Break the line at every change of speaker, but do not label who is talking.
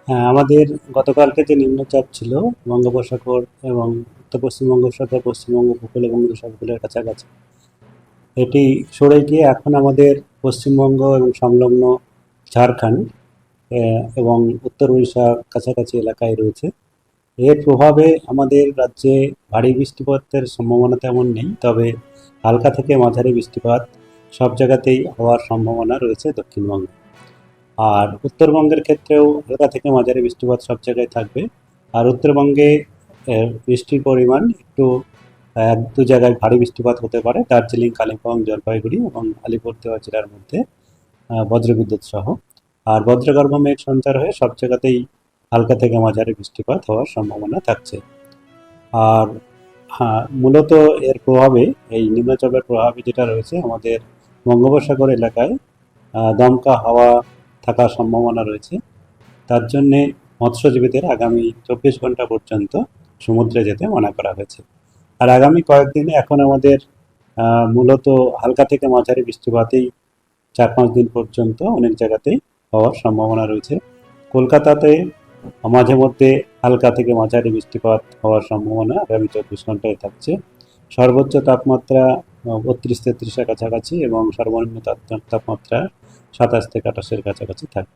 হ্যাঁ, আমাদের গতকালকে যে নিম্নচাপ ছিল বঙ্গোপসাগর এবং উত্তর পশ্চিম বঙ্গোপসাগর, পশ্চিমবঙ্গ উপকূল এবং বঙ্গোপসাগরের কাছাকাছি, এটি সরে গিয়ে এখন আমাদের পশ্চিমবঙ্গ এবং সংলগ্ন ঝাড়খণ্ড এবং উত্তর উড়িষ্যার কাছাকাছি এলাকায় রয়েছে। এর প্রভাবে আমাদের রাজ্যে ভারী বৃষ্টিপাতের সম্ভাবনা তেমন নেই, তবে হালকা থেকে মাঝারি বৃষ্টিপাত সব জায়গাতেই হওয়ার সম্ভাবনা রয়েছে দক্ষিণবঙ্গে। আর উত্তরবঙ্গের ক্ষেত্রেও হালকা থেকে মাঝারি বৃষ্টিপাত সব জায়গায় থাকবে। আর উত্তরবঙ্গে বৃষ্টির পরিমাণ একটু এক দু জায়গায় ভারী বৃষ্টিপাত হতে পারে, দার্জিলিং, কালিম্পং, জলপাইগুড়ি এবং আলিপুরদুয়ার জেলার মধ্যে বজ্রবিদ্যুৎ সহ। আর বজ্রগর্ভ মেঘ সঞ্চার হয়ে সব জায়গাতেই হালকা থেকে মাঝারি বৃষ্টিপাত হওয়ার সম্ভাবনা থাকছে। আর হ্যাঁ, মূলত এর প্রভাবে, এই নিম্নচাপের প্রভাবে যেটা রয়েছে আমাদের বঙ্গোপসাগর এলাকায় দমকা হাওয়া থাকার সম্ভাবনা রয়েছে। তার জন্যে মৎস্যজীবীদের আগামী 24 ঘন্টা পর্যন্ত সমুদ্রে যেতে মানা করা হয়েছে। আর আগামী কয়েকদিনে এখন আমাদের মূলত হালকা থেকে মাঝারি বৃষ্টিপাতেই 4-5 দিন পর্যন্ত অনেক জায়গাতেই হওয়ার সম্ভাবনা রয়েছে। কলকাতাতে মাঝে মধ্যে হালকা থেকে মাঝারি বৃষ্টিপাত হওয়ার সম্ভাবনা আগামী 24 ঘন্টায় থাকছে। সর্বোচ্চ তাপমাত্রা 32-33-এর কাছাকাছি এবং সর্বনিম্ন তাপমাত্রা 27 থেকে 28-এর কাছাকাছি থাকবে।